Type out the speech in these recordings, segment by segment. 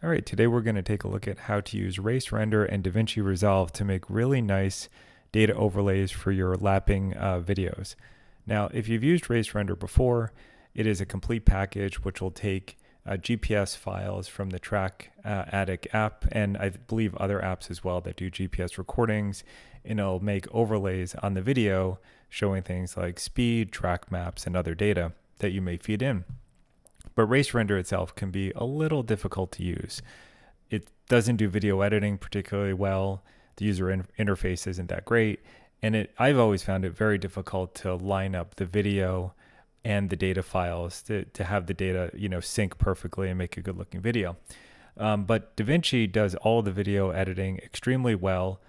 All right, today we're going to take a look at how to use RaceRender and DaVinci Resolve to make really nice data overlays for your lapping videos. Now, if you've used RaceRender before, it is a complete package which will take GPS files from the Track Addict app, and I believe other apps as well that do GPS recordings, and it'll make overlays on the video showing things like speed, track maps, and other data that you may feed in. But RaceRender itself can be a little difficult to use. It doesn't do video editing particularly well. The user interface isn't that great. And I've always found it very difficult to line up the video and the data files to have the data, sync perfectly and make a good looking video. But DaVinci does all the video editing extremely well.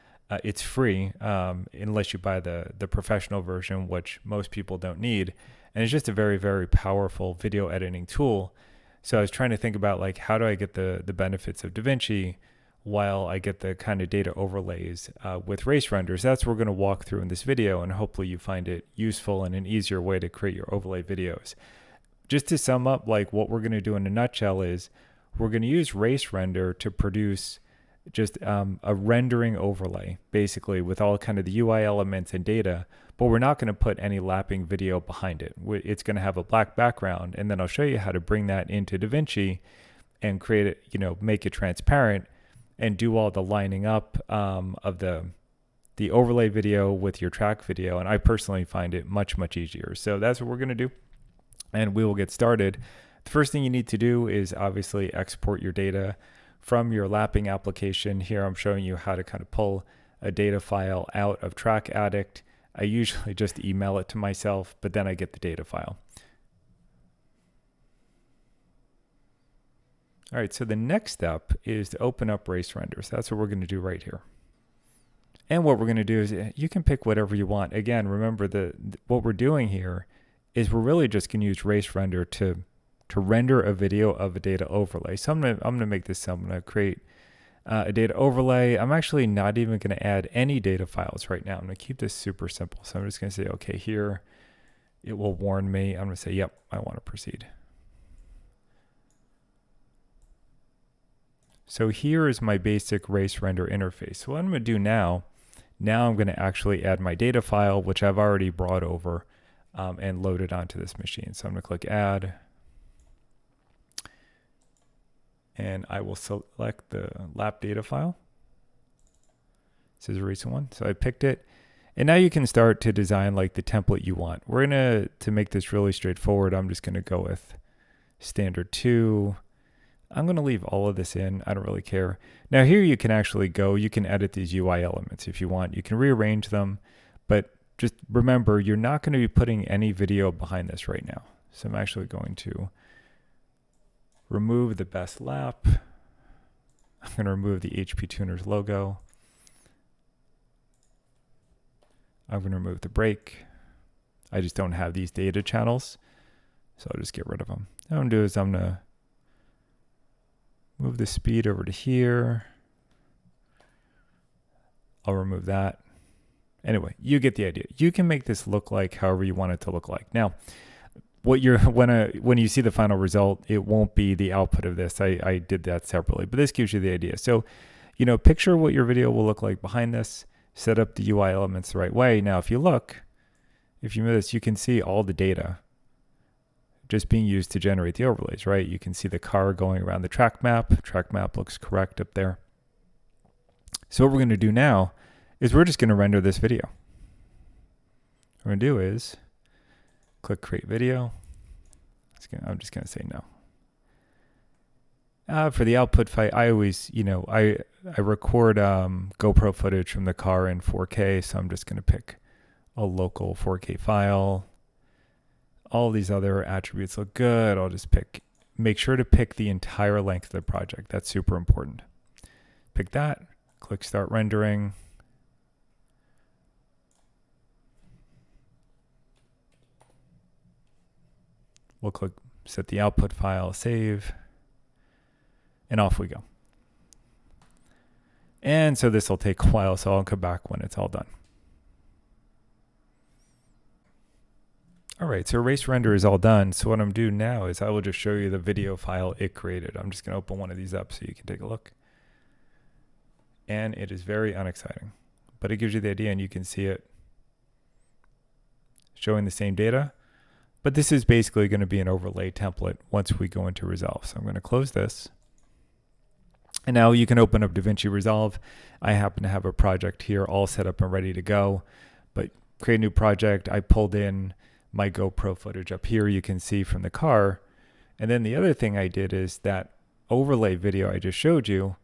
It's free unless you buy the professional version, which most people don't need. And it's just a very, very powerful video editing tool. So I was trying to think about how do I get the benefits of DaVinci while I get the kind of data overlays with RaceRender. So that's what we're going to walk through in this video, and hopefully you find it useful and an easier way to create your overlay videos. Just to sum up, what we're going to do in a nutshell is we're going to use RaceRender to produce just a rendering overlay, basically, with all kind of the UI elements and data, but we're not going to put any lapping video behind it. It's going to have a black background, and then I'll show you how to bring that into DaVinci and create it, make it transparent and do all the lining up of the overlay video with your track video. And I personally find it much, much easier. So that's what we're going to do, and we will get started. The first thing you need to do is obviously export your data from your lapping application. Here I'm showing you how to kind of pull a data file out of Track Addict. I usually just email it to myself, but then I get the data file. All right, so the next step is to open up RaceRender. So that's what we're going to do right here. And what we're going to do is you can pick whatever you want. Again, remember what we're doing here is we're really just going to use RaceRender to render a video of a data overlay. So I'm gonna make this. I'm gonna create a data overlay. I'm actually not even gonna add any data files right now. I'm gonna keep this super simple. So I'm just gonna say, okay, here it will warn me. I'm gonna say, yep, I want to proceed. So here is my basic RaceRender interface. So what I'm gonna do now I'm gonna actually add my data file, which I've already brought over and loaded onto this machine. So I'm gonna click add. And I will select the lap data file. This is a recent one, so I picked it. And now you can start to design the template you want. We're to make this really straightforward, I'm just gonna go with standard 2. I'm gonna leave all of this in, I don't really care. Now here you can actually you can edit these UI elements if you want. You can rearrange them, but just remember, you're not gonna be putting any video behind this right now. So I'm actually going to remove the best lap. I'm going to remove the HP Tuners logo. I'm going to remove the brake. I just don't have these data channels, so I'll just get rid of them. What I'm going to do is I'm going to move the speed over to here. I'll remove that. Anyway, you get the idea. You can make this look like however you want it to look like. Now, when you see the final result, it won't be the output of this. I did that separately, but this gives you the idea. So, picture what your video will look like behind this, set up the UI elements the right way. Now, if you move this, you can see all the data just being used to generate the overlays, right? You can see the car going around the track map. Track map looks correct up there. So what we're going to do now is we're just going to render this video. What we're going to do is click create video. I'm just going to say no. For the output file, I always, I record GoPro footage from the car in 4K, so I'm just going to pick a local 4K file. All these other attributes look good. I'll just make sure to pick the entire length of the project. That's super important. Pick that, click start rendering. We'll click set the output file, save, and off we go. And so this will take a while, so I'll come back when it's all done. All right, so RaceRender is all done. So what I'm doing now is I will just show you the video file it created. I'm just going to open one of these up so you can take a look. And it is very unexciting, but it gives you the idea, and you can see it showing the same data. But this is basically going to be an overlay template once we go into Resolve. So I'm going to close this. And now you can open up DaVinci Resolve. I happen to have a project here all set up and ready to go. But create a new project. I pulled in my GoPro footage up here, you can see from the car. And then the other thing I did is that overlay video I just showed you,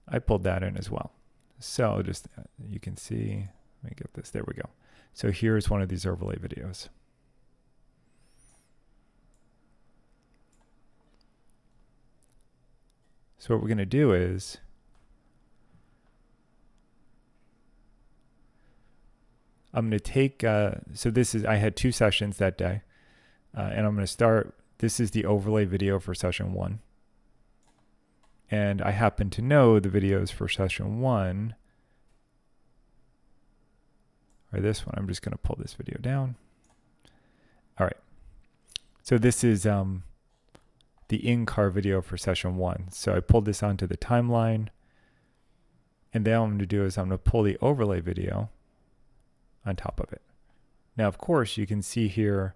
I pulled that in as well. So just, you can see, let me get this, there we go. So here's one of these overlay videos. So what we're going to do is, I'm going to take, so this is, I had 2 sessions that day, and I'm going to start, this is the overlay video for session 1. And I happen to know the videos for session 1 are this one. I'm just going to pull this video down. All right. So this is the in-car video for session 1. So I pulled this onto the timeline. And then what I'm going to do is I'm going to pull the overlay video on top of it. Now, of course, you can see here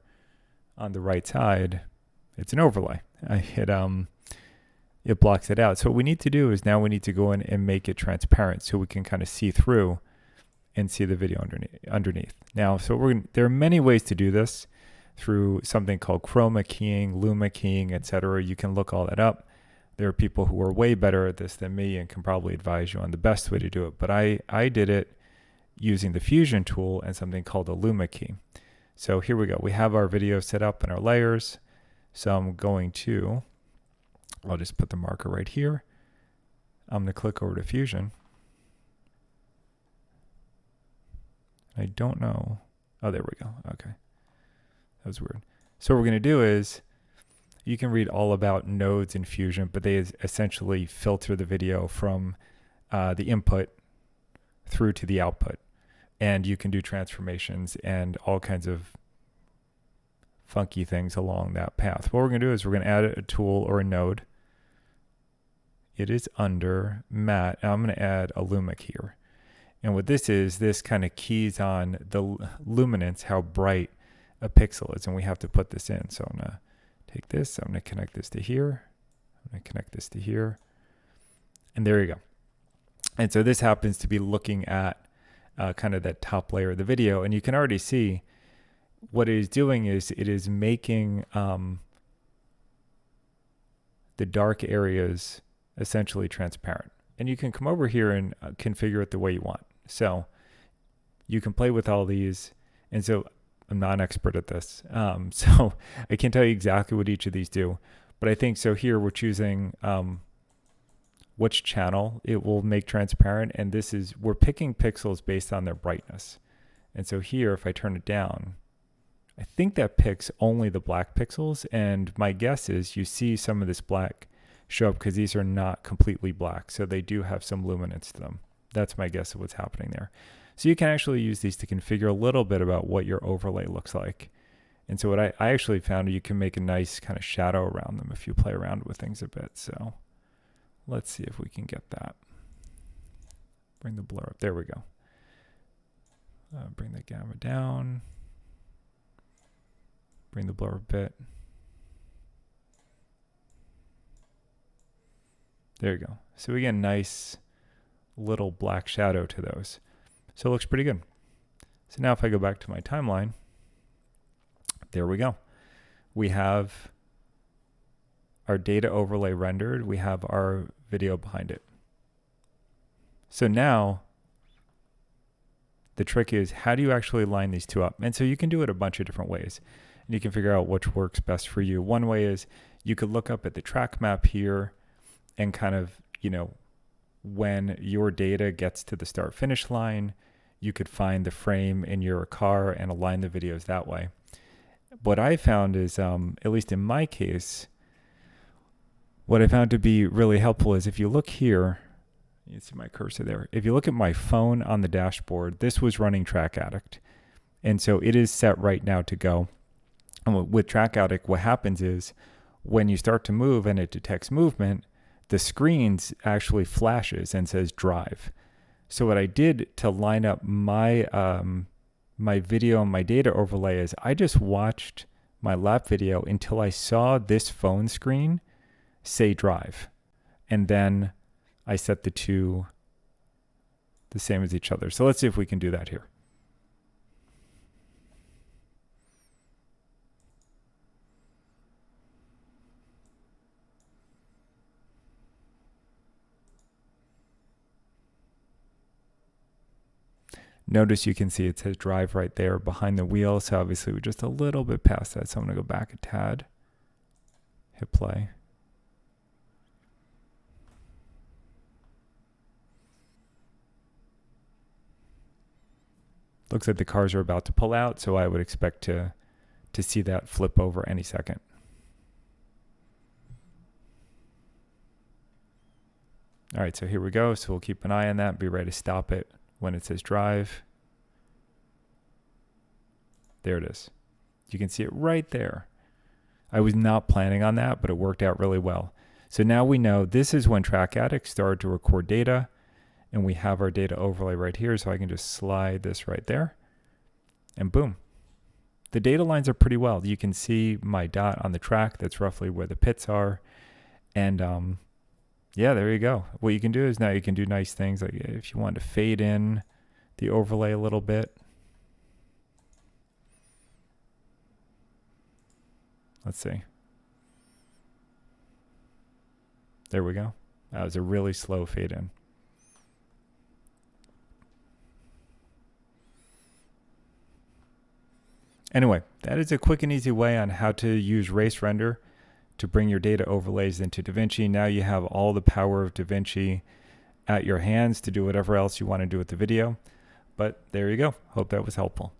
on the right side, it's an overlay. I hit, it blocks it out. So what we need to do is now we need to go in and make it transparent so we can kind of see through and see the video underneath. Now, so there are many ways to do this through something called chroma keying, luma keying, etc. You can look all that up. There are people who are way better at this than me and can probably advise you on the best way to do it. But I did it using the Fusion tool and something called a luma key. So here we go. We have our video set up in our layers. So I'm going to, I'll just put the marker right here. I'm going to click over to Fusion. I don't know. Oh, there we go. Okay. That was weird. So what we're going to do is, you can read all about nodes in Fusion, but they essentially filter the video from the input through to the output. And you can do transformations and all kinds of funky things along that path. What we're going to do is we're going to add a tool or a node. It is under Matte. And I'm going to add a Luma here. And what this is, this kind of keys on the luminance, how bright a pixel is. And we have to put this in. So I'm going to take this. I'm going to connect this to here. I'm going to connect this to here. And there you go. And so this happens to be looking at kind of that top layer of the video. And you can already see what it is doing is it is making the dark areas essentially transparent. And you can come over here and configure it the way you want. So you can play with all these. And so I'm not an expert at this. So I can't tell you exactly what each of these do. But I think so here we're choosing which channel it will make transparent. And this is, we're picking pixels based on their brightness. And so here, if I turn it down, I think that picks only the black pixels. And my guess is you see some of this black show up because these are not completely black. So they do have some luminance to them. That's my guess of what's happening there. So you can actually use these to configure a little bit about what your overlay looks like. And so what I actually found, you can make a nice kind of shadow around them if you play around with things a bit. So let's see if we can get that. Bring the blur up. There we go. Bring the gamma down. Bring the blur a bit. There you go. So again, nice little black shadow to those. So it looks pretty good. So now if I go back to my timeline, there we go. We have our data overlay rendered. We have our video behind it. So now the trick is, how do you actually line these two up? And so you can do it a bunch of different ways. And you can figure out which works best for you. One way is you could look up at the track map here and kind of, you know, when your data gets to the start finish line, you could find the frame in your car and align the videos that way. What I found is, at least in my case, what I found to be really helpful is if you look here, you see my cursor there. If you look at my phone on the dashboard, this was running Track Addict. And so it is set right now to go. And with Track Addict, what happens is when you start to move and it detects movement, the screen actually flashes and says drive. So what I did to line up my my video and my data overlay is I just watched my lap video until I saw this phone screen say drive. And then I set the two the same as each other. So let's see if we can do that here. Notice you can see it says drive right there behind the wheel. So obviously we're just a little bit past that. So I'm going to go back a tad, hit play. Looks like the cars are about to pull out, so I would expect to see that flip over any second. All right, so here we go. So we'll keep an eye on that, be ready to stop it when it says drive. There it is. You can see it right there. I was not planning on that, but it worked out really well. So now we know this is when Track Addict started to record data, and we have our data overlay right here. So I can just slide this right there, and boom. The data lines are pretty well. You can see my dot on the track. That's roughly where the pits are. And yeah, there you go. What you can do is now you can do nice things, like if you want to fade in the overlay a little bit. Let's see. There we go. That was a really slow fade in. Anyway, that is a quick and easy way on how to use RaceRender to bring your data overlays into DaVinci. Now you have all the power of DaVinci at your hands to do whatever else you want to do with the video. But there you go. Hope that was helpful.